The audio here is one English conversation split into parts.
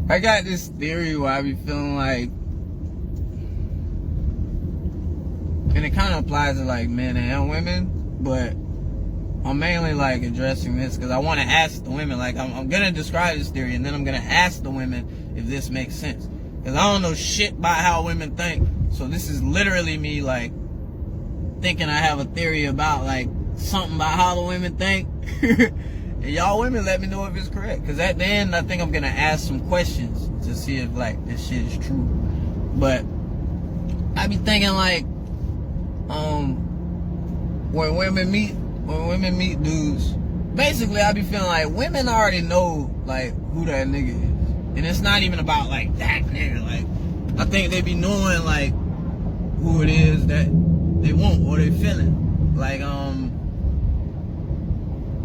I got this theory where I be feeling like, and it kind of applies to like men and women, but I'm mainly like addressing this because I want to ask the women. Like I'm gonna describe this theory and then I'm gonna ask the women if this makes sense, because I don't know shit about how women think. So this is literally me like thinking I have a theory about like something about how the women think. And y'all women let me know if it's correct, because at the end I think I'm gonna ask some questions to see if like this shit is true. But I be thinking like when women meet dudes, basically I be feeling like women already know like who that nigga is, and it's not even about like that nigga. Like I think they be knowing like who it is that they want or they feeling. Like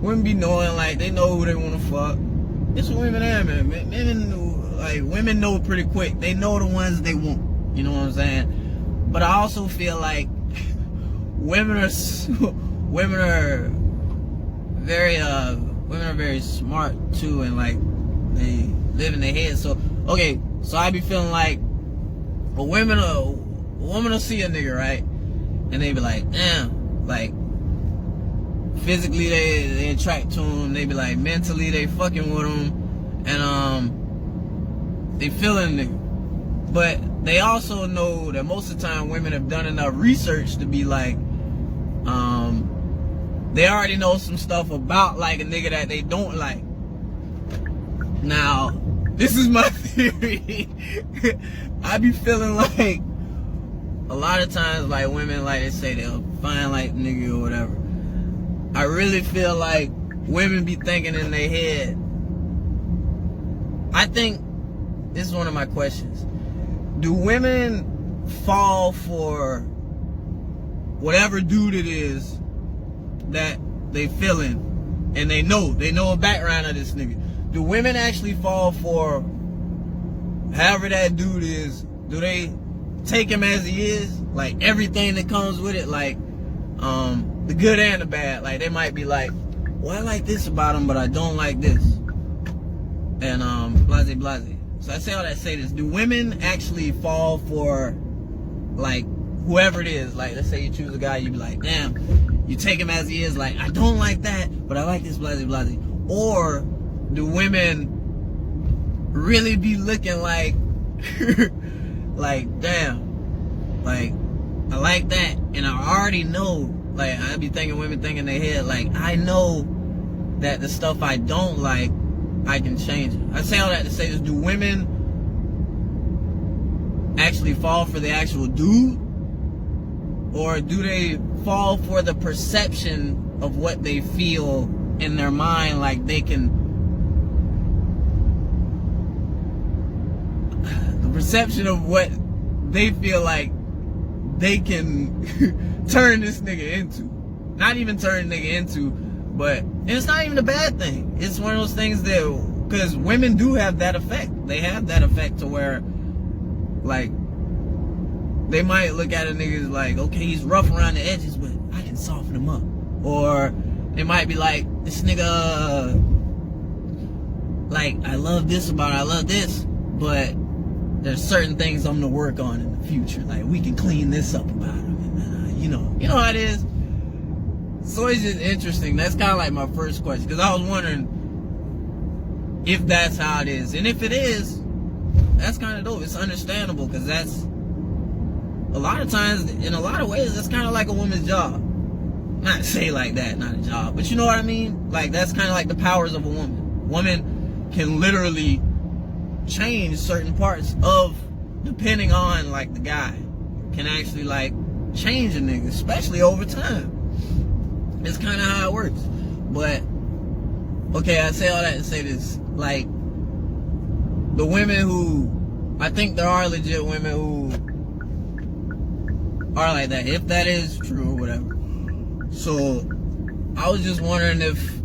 women be knowing like they know who they want to fuck. It's women and men. Women know pretty quick. They know the ones they want. You know what I'm saying? But I also feel like women are very smart too, and like they live in their head. So I be feeling like a woman will see a nigga, right, and they be like, damn, like physically they attract to him, they be like mentally they fucking with him, and they feeling the nigga. But they also know that most of the time women have done enough research to be like, they already know some stuff about like a nigga that they don't like. Now, this is my theory. I be feeling like a lot of times like women, like they say they'll find like nigga or whatever. I really feel like women be thinking in their head. I think this is one of my questions. Do women fall for whatever dude it is that they feeling, and they know a background of this nigga? Do women actually fall for however that dude is? Do they take him as he is, like everything that comes with it, like the good and the bad? Like they might be like, well, I like this about him, but I don't like this, and blase. So I say all that to say this: do women actually fall for like whoever it is? Like let's say you choose a guy, you be like, damn, you take him as he is, like I don't like that, but I like this, blase. Or do women really be looking like like, damn, like I like that, and I already know, like I be thinking women think in their head like, I know that the stuff I don't like, I can change it. I say all that to say this: do women actually fall for the actual dude, or do they fall for the perception of what they feel in their mind, like they can, the perception of what they feel like they can turn this nigga into? Not even turn nigga into, but, and it's not even a bad thing. It's one of those things that, because women do have that effect. They have that effect to where, like, they might look at a nigga like, okay, he's rough around the edges, but I can soften him up. Or they might be like, this nigga, like, I love this about it, I love this, but there's certain things I'm gonna work on in the future. Like, we can clean this up about him. And, you know how it is. So it's just interesting. That's kind of like my first question, because I was wondering if that's how it is. And if it is, that's kind of dope. It's understandable, because that's, a lot of times, in a lot of ways, that's kind of like a woman's job. Not to say like that, not a job, but you know what I mean? Like, that's kind of like the powers of a woman. Woman can literally change certain parts of, depending on like the guy, can actually like change a nigga, especially over time. It's kind of how it works. But okay, I say all that to say this: like, the women who, I think there are legit women who are like that, if that is true or whatever. So I was just wondering if,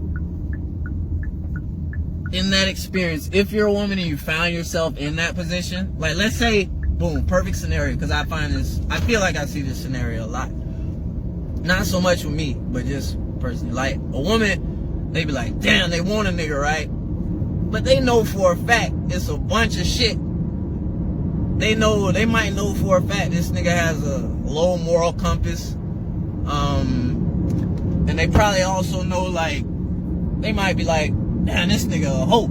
in that experience, if you're a woman and you found yourself in that position, like let's say, boom, perfect scenario, because I feel like I see this scenario a lot. Not so much with me, but just personally. Like, a woman, they be like, damn, they want a nigga, right? but they know for a fact it's a bunch of shit. They might know for a fact this nigga has a low moral compass. And they probably also know, like, they might be like, damn, this nigga a hoe.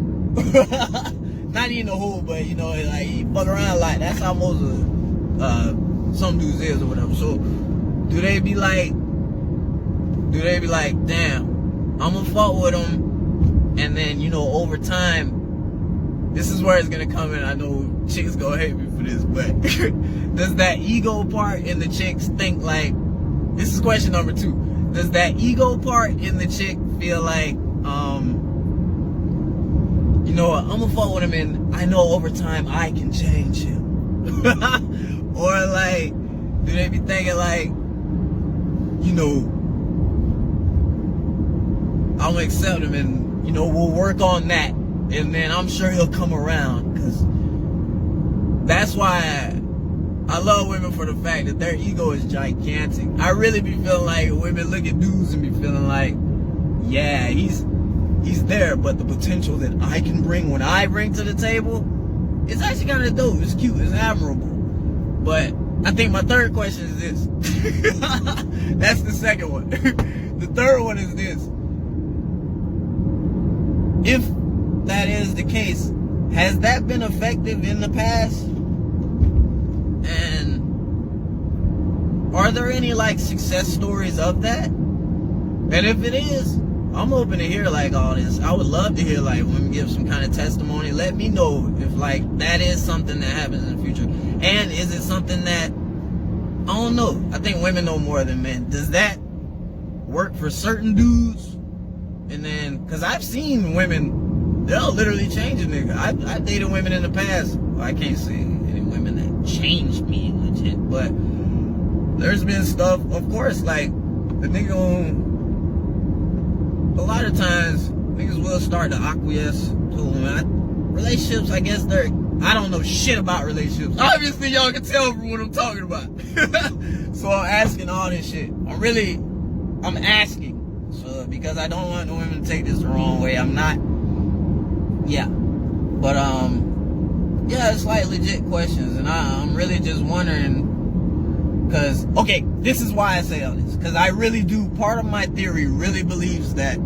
Not even a hoe, but, you know, like, he fuck around like, that's how most of some dudes is or whatever. So, do they be like, damn, I'ma fuck with him, and then, you know, over time, this is where it's gonna come in. I know chicks gonna hate me for this, but does that ego part in the chicks think like, this is question number 2, does that ego part in the chick feel like, you know what, I'm gonna fuck with him and I know over time I can change him? Or like, do they be thinking like, you know, I'm gonna accept him and, you know, we'll work on that, and then I'm sure he'll come around? Because that's why I love women, for the fact that their ego is gigantic. I really be feeling like women look at dudes and be feeling like, yeah, he's there, but the potential that I can bring when I bring to the table, it's actually kind of dope. It's cute. It's admirable. But I think my third question is this. That's the second one. The third one is this. If that is the case, has that been effective in the past? And are there any like success stories of that? And if it is, I'm open to hear like all this. I would love to hear like women give some kind of testimony. Let me know if like that is something that happens in the future. And is it something that, I don't know, I think women know more than men. Does that work for certain dudes? And then, because I've seen women, they'll literally change a nigga. I dated women in the past. Well, I can't say any women that changed me legit, but there's been stuff, of course, like the nigga a lot of times niggas will start to acquiesce to women. Relationships, I guess I don't know shit about relationships. Obviously y'all can tell from what I'm talking about. So I'm asking all this shit. I'm asking. So, because I don't want the women to take this the wrong way. I'm not, yeah. But, yeah, it's like legit questions. And I'm really just wondering, because, okay, this is why I say all this. Because I really do, part of my theory really believes that,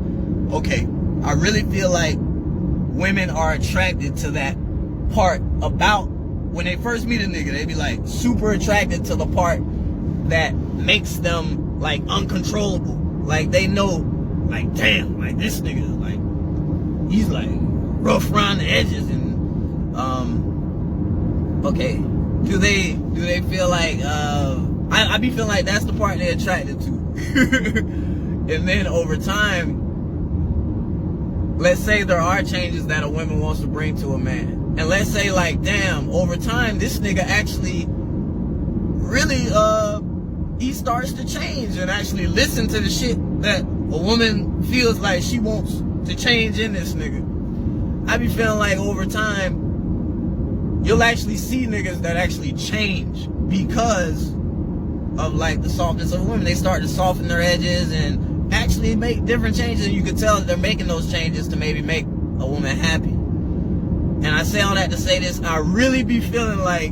okay, I really feel like women are attracted to that part about, when they first meet a nigga, they be like super attracted to the part that makes them like uncontrollable. Like they know, like, damn, like this nigga, like, he's like rough around the edges. And okay, do they feel like I be feeling like that's the part they're attracted to. And then over time, let's say there are changes that a woman wants to bring to a man, and let's say like, damn, over time this nigga actually really he starts to change and actually listen to the shit that a woman feels like she wants to change in this nigga. I be feeling like over time, you'll actually see niggas that actually change because of like the softness of women. They start to soften their edges and actually make different changes. And you can tell that they're making those changes to maybe make a woman happy. And I say all that to say this, I really be feeling like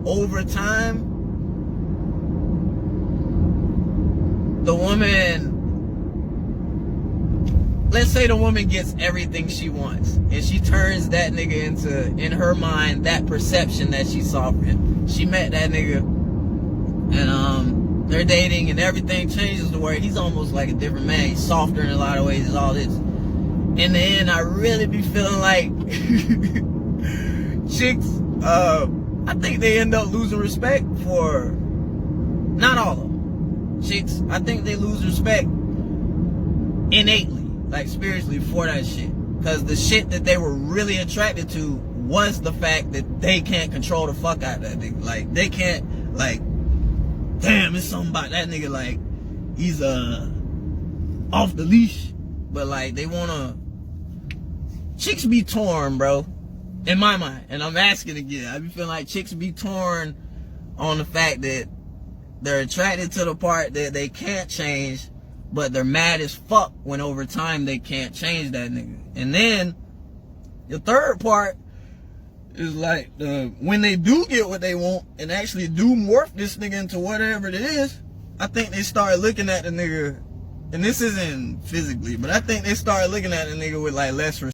over time, the woman, let's say the woman gets everything she wants and she turns that nigga into, in her mind, that perception that she saw for him. She met that nigga and they're dating and everything changes to where he's almost like a different man. He's softer in a lot of ways, all this. In the end, I really be feeling like chicks, I think they end up losing respect for, not all of them. Chicks, I think they lose respect innately, like spiritually, for that shit. Because the shit that they were really attracted to was the fact that they can't control the fuck out of that nigga. Like, they can't, like, damn, it's something about that nigga, like, he's off the leash. But like, they wanna, chicks be torn, bro, in my mind. And I'm asking again, I be feeling like chicks be torn on the fact that they're attracted to the part that they can't change, but they're mad as fuck when over time they can't change that nigga. And then The third part is like when they do get what they want and actually do morph this nigga into whatever it is, I think they start looking at the nigga, and this isn't physically, but I think they start looking at the nigga with like less respect.